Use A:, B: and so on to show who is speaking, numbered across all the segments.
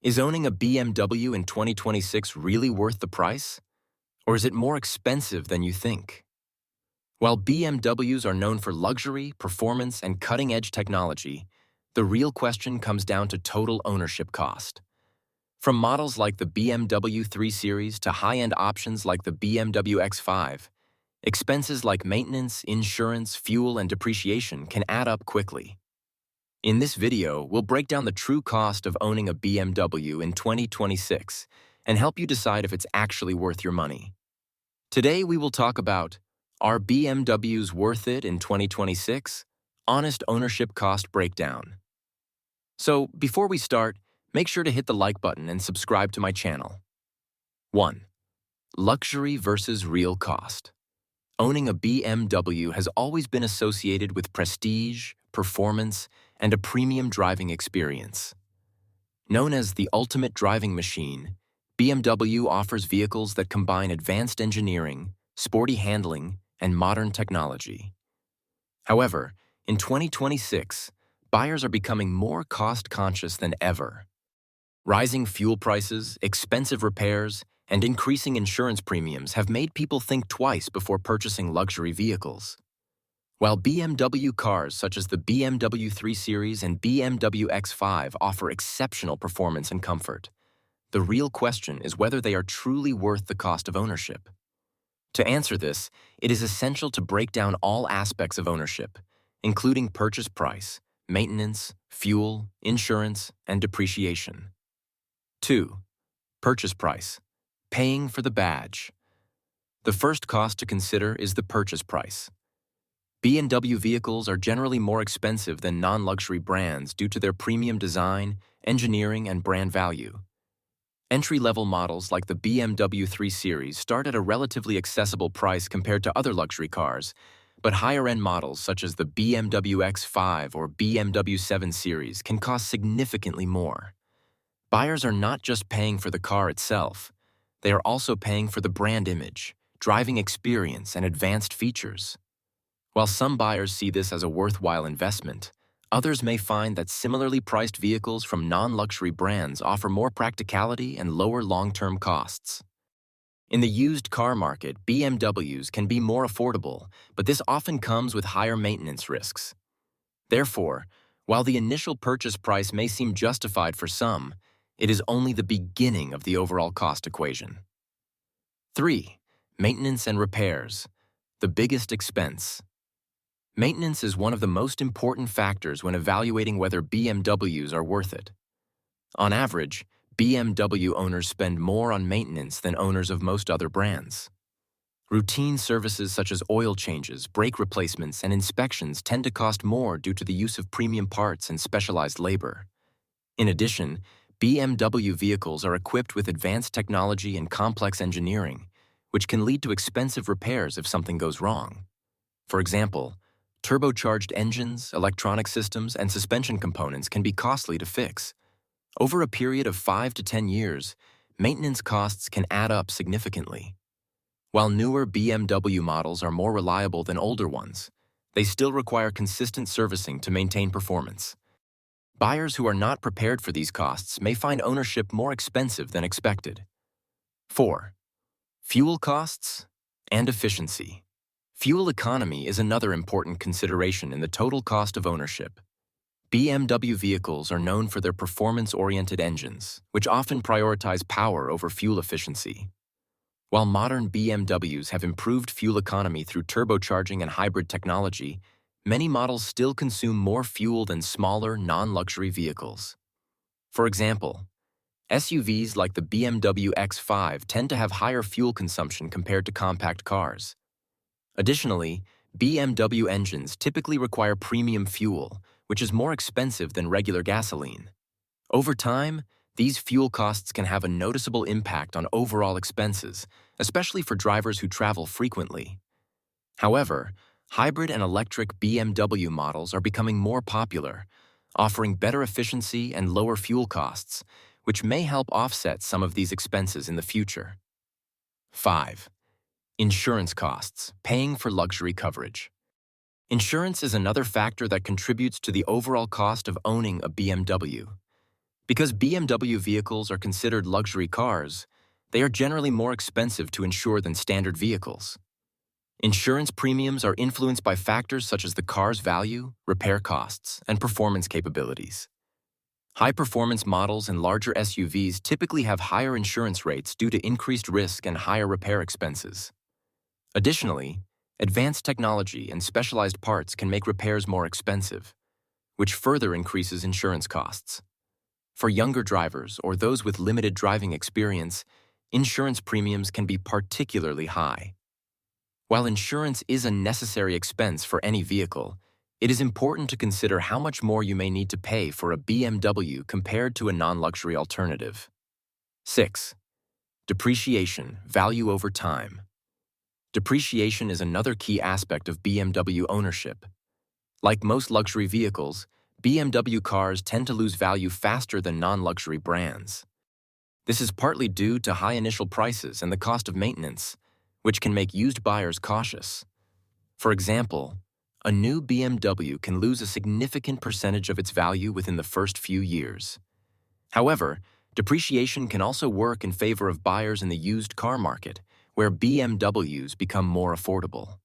A: Is owning a BMW in 2026 really worth the price? Or is it more expensive than you think? While BMWs are known for luxury, performance, and cutting-edge technology, the real question comes down to total ownership cost. From models like the BMW 3 Series to high-end options like the BMW X5, expenses like maintenance, insurance, fuel, and depreciation can add up quickly. In this video, we'll break down the true cost of owning a BMW in 2026 and help you decide if it's actually worth your money. Today, we will talk about, are BMWs worth it in 2026? Honest ownership cost breakdown. So, before we start, make sure to hit the like button and subscribe to my channel. 1. Luxury versus real cost. Owning a BMW has always been associated with prestige, performance, and a premium driving experience. Known as the ultimate driving machine, BMW offers vehicles that combine advanced engineering, sporty handling, and modern technology. However, in 2026, buyers are becoming more cost-conscious than ever. Rising fuel prices, expensive repairs, and increasing insurance premiums have made people think twice before purchasing luxury vehicles. While BMW cars such as the BMW 3 Series and BMW X5 offer exceptional performance and comfort, the real question is whether they are truly worth the cost of ownership. To answer this, it is essential to break down all aspects of ownership, including purchase price, maintenance, fuel, insurance, and depreciation. 2. Purchase price. Paying for the badge. The first cost to consider is the purchase price. BMW vehicles are generally more expensive than non-luxury brands due to their premium design, engineering, and brand value. Entry-level models like the BMW 3 Series start at a relatively accessible price compared to other luxury cars, but higher-end models such as the BMW X5 or BMW 7 Series can cost significantly more. Buyers are not just paying for the car itself, they are also paying for the brand image, driving experience, and advanced features. While some buyers see this as a worthwhile investment, others may find that similarly priced vehicles from non-luxury brands offer more practicality and lower long-term costs. In the used car market, BMWs can be more affordable, but this often comes with higher maintenance risks. Therefore, while the initial purchase price may seem justified for some, it is only the beginning of the overall cost equation. 3. Maintenance and repairs. The biggest expense. Maintenance is one of the most important factors when evaluating whether BMWs are worth it. On average, BMW owners spend more on maintenance than owners of most other brands. Routine services such as oil changes, brake replacements, and inspections tend to cost more due to the use of premium parts and specialized labor. In addition, BMW vehicles are equipped with advanced technology and complex engineering, which can lead to expensive repairs if something goes wrong. For example, turbocharged engines, electronic systems, and suspension components can be costly to fix. Over a period of 5 to 10 years, maintenance costs can add up significantly. While newer BMW models are more reliable than older ones, they still require consistent servicing to maintain performance. Buyers who are not prepared for these costs may find ownership more expensive than expected. 4. Fuel costs and efficiency. Fuel economy is another important consideration in the total cost of ownership. BMW vehicles are known for their performance-oriented engines, which often prioritize power over fuel efficiency. While modern BMWs have improved fuel economy through turbocharging and hybrid technology, many models still consume more fuel than smaller, non-luxury vehicles. For example, SUVs like the BMW X5 tend to have higher fuel consumption compared to compact cars. Additionally, BMW engines typically require premium fuel, which is more expensive than regular gasoline. Over time, these fuel costs can have a noticeable impact on overall expenses, especially for drivers who travel frequently. However, hybrid and electric BMW models are becoming more popular, offering better efficiency and lower fuel costs, which may help offset some of these expenses in the future. 5. Insurance costs, paying for luxury coverage. Insurance is another factor that contributes to the overall cost of owning a BMW. Because BMW vehicles are considered luxury cars, they are generally more expensive to insure than standard vehicles. Insurance premiums are influenced by factors such as the car's value, repair costs, and performance capabilities. High-performance models and larger SUVs typically have higher insurance rates due to increased risk and higher repair expenses. Additionally, advanced technology and specialized parts can make repairs more expensive, which further increases insurance costs. For younger drivers or those with limited driving experience, insurance premiums can be particularly high. While insurance is a necessary expense for any vehicle, it is important to consider how much more you may need to pay for a BMW compared to a non-luxury alternative. 6. Depreciation, value over time. Depreciation is another key aspect of BMW ownership. Like most luxury vehicles, BMW cars tend to lose value faster than non-luxury brands. This is partly due to high initial prices and the cost of maintenance, which can make used buyers cautious. For example, a new BMW can lose a significant percentage of its value within the first few years. However, depreciation can also work in favor of buyers in the used car market, where BMWs become more affordable.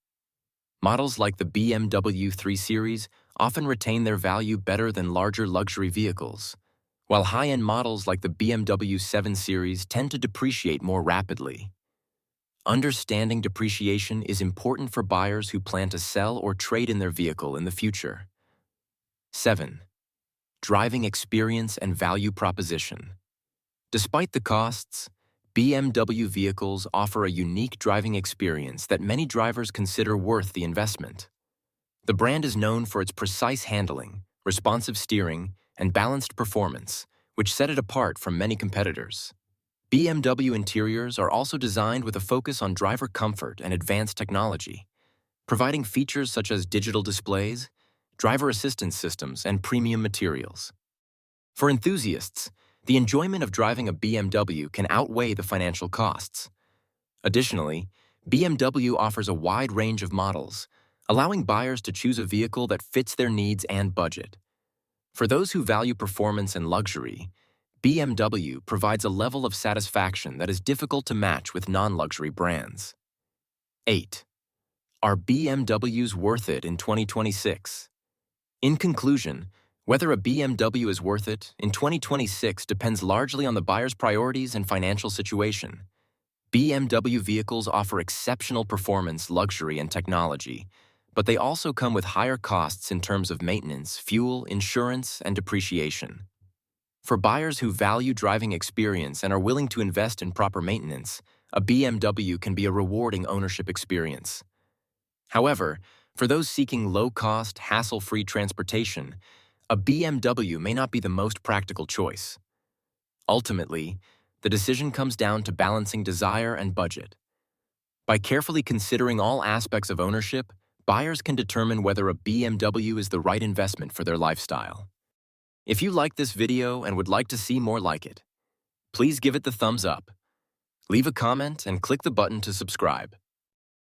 A: Models like the BMW 3 Series often retain their value better than larger luxury vehicles, while high-end models like the BMW 7 Series tend to depreciate more rapidly. Understanding depreciation is important for buyers who plan to sell or trade in their vehicle in the future. 7. Driving experience and value proposition. Despite the costs, BMW vehicles offer a unique driving experience that many drivers consider worth the investment. The brand is known for its precise handling, responsive steering, and balanced performance, which set it apart from many competitors. BMW interiors are also designed with a focus on driver comfort and advanced technology, providing features such as digital displays, driver assistance systems, and premium materials. For enthusiasts, the enjoyment of driving a BMW can outweigh the financial costs. Additionally, BMW offers a wide range of models, allowing buyers to choose a vehicle that fits their needs and budget. For those who value performance and luxury, BMW provides a level of satisfaction that is difficult to match with non-luxury brands. 8. Are BMWs worth it in 2026? In conclusion, whether a BMW is worth it in 2026 depends largely on the buyer's priorities and financial situation. BMW vehicles offer exceptional performance, luxury, and technology, but they also come with higher costs in terms of maintenance, fuel, insurance, and depreciation. For buyers who value driving experience and are willing to invest in proper maintenance, a BMW can be a rewarding ownership experience. However, for those seeking low-cost, hassle-free transportation, a BMW may not be the most practical choice. Ultimately, the decision comes down to balancing desire and budget. By carefully considering all aspects of ownership, buyers can determine whether a BMW is the right investment for their lifestyle. If you liked this video and would like to see more like it, please give it the thumbs up. Leave a comment and click the button to subscribe.